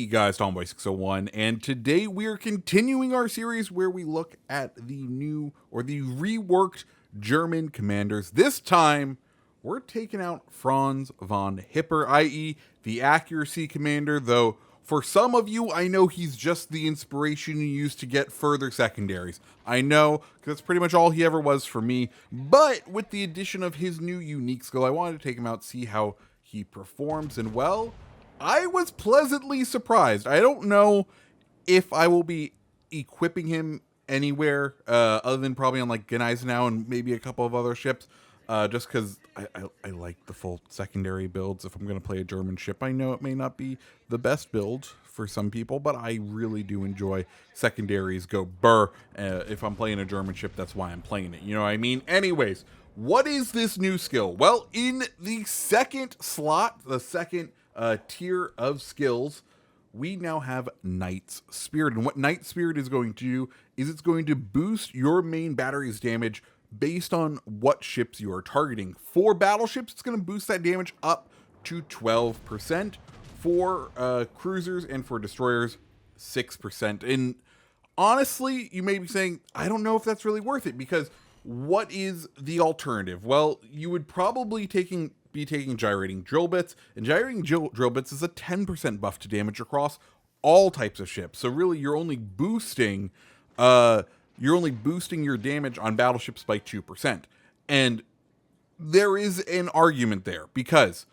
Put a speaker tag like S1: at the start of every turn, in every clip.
S1: Hey guys, Tomboy601, and today we are continuing our series where we look at the new or the reworked German commanders. This time, we're taking out Franz von Hipper, i.e. the accuracy commander, though for some of you, I know he's just the inspiration you use to get further secondaries. I know, because that's pretty much all he ever was for me, but with the addition of his new unique skill, I wanted to take him out, see how he performs, and well, I was pleasantly surprised. I don't know if I will be equipping him anywhere other than probably on like Gneisenau and maybe a couple of other ships, just because I like the full secondary builds. If I'm going to play a German ship, I know it may not be the best build for some people, but I really do enjoy secondaries go burr. If I'm playing a German ship, that's why I'm playing it. You know what I mean? Anyways, what is this new skill? Well, in the second slot, the second tier of skills, we now have Knight's Spirit. And what Knight's Spirit is going to do is it's going to boost your main battery's damage based on what ships you are targeting. For battleships, it's going to boost that damage up to 12%. For cruisers and for destroyers, 6%. And honestly, you may be saying, I don't know if that's really worth it, because what is the alternative? Well, you would probably be taking gyrating drill bits, and gyrating drill bits is a 10% buff to damage across all types of ships. So really, you're only boosting your damage on battleships by 2%. And there is an argument there, because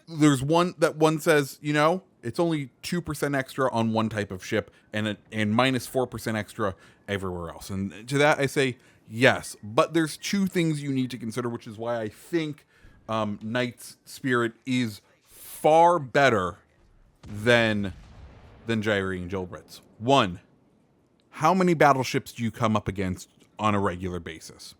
S1: there's one says, you know, it's only 2% extra on one type of ship and minus 4% extra everywhere else. And to that I say yes, but there's two things you need to consider, which is why I think Knight's Spirit is far better than gyrating drill bits. One, how many battleships do you come up against on a regular basis?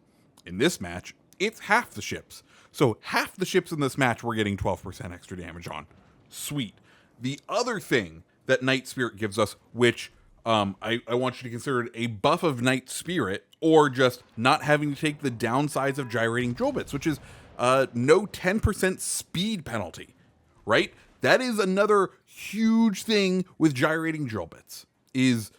S1: In this match, it's half the ships. So half the ships in this match we're getting 12% extra damage on. Sweet. The other thing that Knight's Spirit gives us, which I want you to consider it a buff of Knight's Spirit, or just not having to take the downsides of gyrating drill bits, which is no 10% speed penalty, right? That is another huge thing with gyrating drill bits, is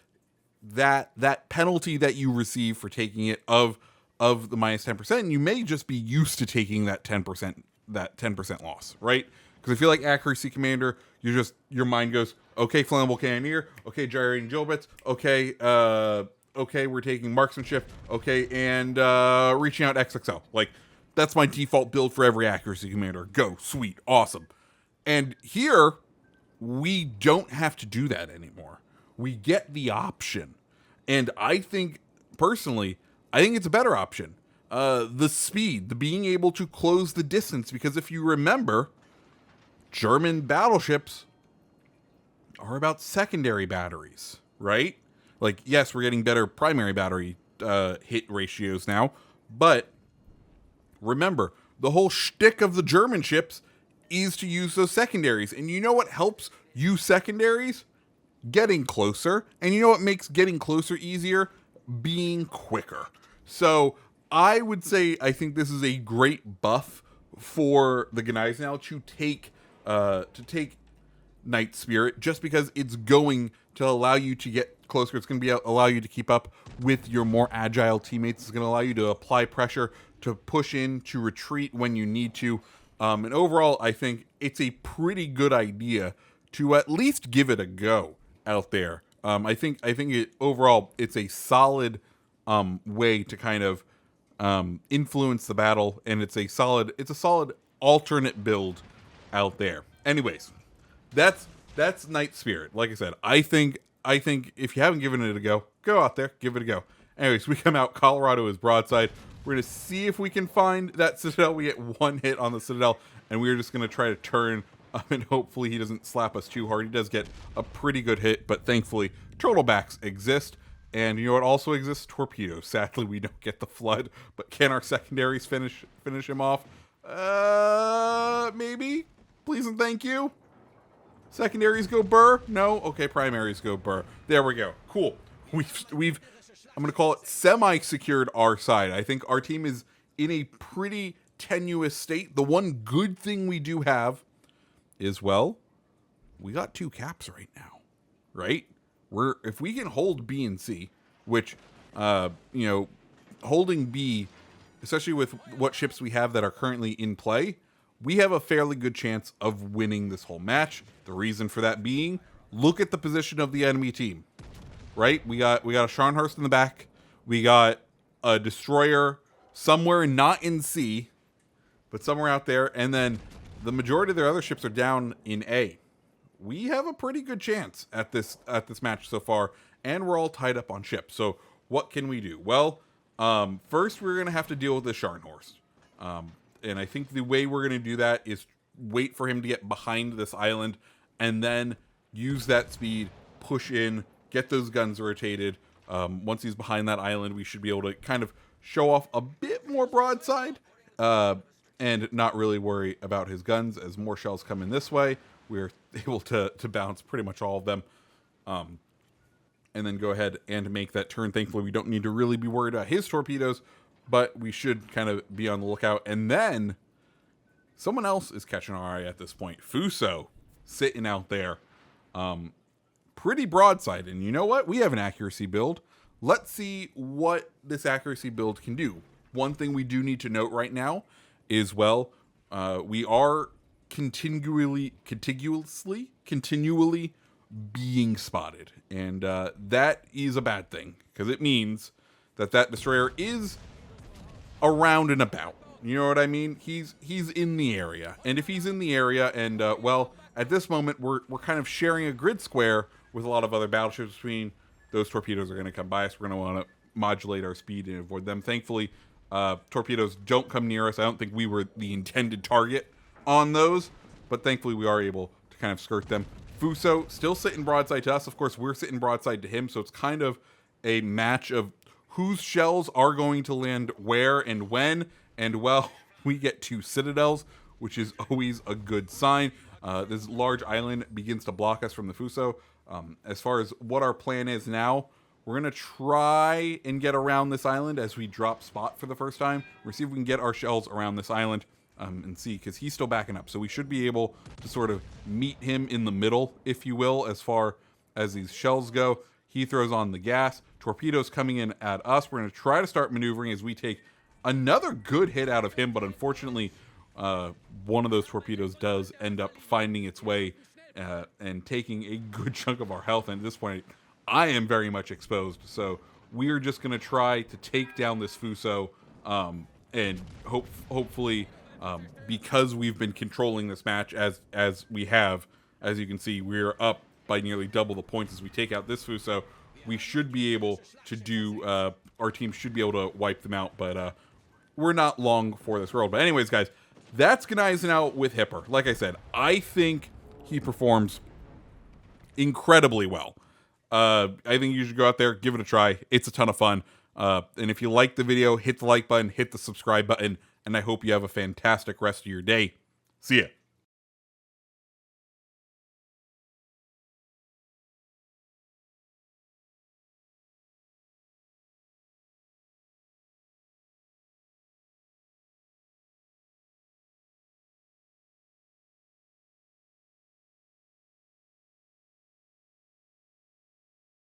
S1: that penalty that you receive for taking it of the minus 10%, and you may just be used to taking that 10% loss, right? Because I feel like accuracy commander, your mind goes, okay, flammable cannoneer, okay, gyrating drill bits, okay, we're taking marksmanship, okay, and reaching out XXL. Like, that's my default build for every accuracy commander. Go, sweet, awesome. And here, we don't have to do that anymore. We get the option. And I think, personally, it's a better option. The speed, the being able to close the distance, because if you remember, German battleships are about secondary batteries, right? Like, yes, we're getting better primary battery hit ratios now, but remember, the whole shtick of the German ships is to use those secondaries. And you know what helps you secondaries? Getting closer. And you know what makes getting closer easier? Being quicker. So I would say I think this is a great buff for the Gneisenau to take Knight's Spirit, just because it's going to allow you to get closer. It's going to allow you to keep up with your more agile teammates. It's going to allow you to apply pressure, to push in, to retreat when you need to. And overall, I think it's a pretty good idea to at least give it a go out there. I think overall it's a solid way to kind of influence the battle, and it's a solid alternate build out there. Anyways, that's Knight's Spirit. Like I said, I think if you haven't given it a go out there, give it a go. Anyways, we come out, Colorado is broadside. We're going to see if we can find that Citadel. We get one hit on the Citadel, and we're just going to try to turn, and hopefully he doesn't slap us too hard. He does get a pretty good hit, but thankfully, turtlebacks exist. And you know what also exists? Torpedoes. Sadly, we don't get the flood, but can our secondaries finish him off? Maybe? Please and thank you? Secondaries go burr? No? Okay, primaries go burr. There we go. Cool. We've I'm going to call it semi-secured our side. I think our team is in a pretty tenuous state. The one good thing we do have is, well, we got 2 caps right now, right? If we can hold B and C, which, holding B, especially with what ships we have that are currently in play, we have a fairly good chance of winning this whole match. The reason for that being, look at the position of the enemy team, right? We got a Scharnhorst in the back. We got a destroyer somewhere not in C, but somewhere out there, and then the majority of their other ships are down in A. We have a pretty good chance at this match so far, and we're all tied up on ships. So what can we do? Well, first we're gonna have to deal with the Scharnhorst, and I think the way we're gonna do that is wait for him to get behind this island, and then use that speed, push in, get those guns rotated. Once he's behind that island, we should be able to kind of show off a bit more broadside, and not really worry about his guns. As more shells come in this way, we're able to bounce pretty much all of them, and then go ahead and make that turn. Thankfully, we don't need to really be worried about his torpedoes, but we should kind of be on the lookout. And then someone else is catching our eye at this point. Fuso sitting out there, pretty broadside. And you know what? We have an accuracy build. Let's see what this accuracy build can do. One thing we do need to note right now is, well, we are continually being spotted, and that is a bad thing, because it means that destroyer is around and about. You know what I mean? He's in the area, and if he's in the area, and well, at this moment we're kind of sharing a grid square with a lot of other battleships between. Those torpedoes are going to come by us. We're going to want to modulate our speed and avoid them. Thankfully, torpedoes don't come near us. I don't think we were the intended target on those, but thankfully we are able to kind of skirt them. Fuso still sitting broadside to us. Of course, we're sitting broadside to him, so it's kind of a match of whose shells are going to land where and when. And, well, we get 2 citadels, which is always a good sign. This large island begins to block us from the Fuso. As far as what our plan is now, we're going to try and get around this island as we drop spot for the first time. We'll see if we can get our shells around this island, and see, because he's still backing up. So we should be able to sort of meet him in the middle, if you will, as far as these shells go. He throws on the gas. Torpedoes coming in at us. We're going to try to start maneuvering as we take another good hit out of him, but unfortunately, one of those torpedoes does end up finding its way and taking a good chunk of our health. And at this point, I am very much exposed. So we're just going to try to take down this Fuso, and hopefully, because we've been controlling this match as we have, as you can see, we're up by nearly double the points as we take out this Fuso. We should be able to do, our team should be able to wipe them out, but we're not long for this world. But anyways, guys, that's Gneisenau with Hipper. Like I said, I think he performs incredibly well. I think you should go out there, give it a try. It's a ton of fun. And if you like the video, hit the like button, hit the subscribe button, and I hope you have a fantastic rest of your day. See ya.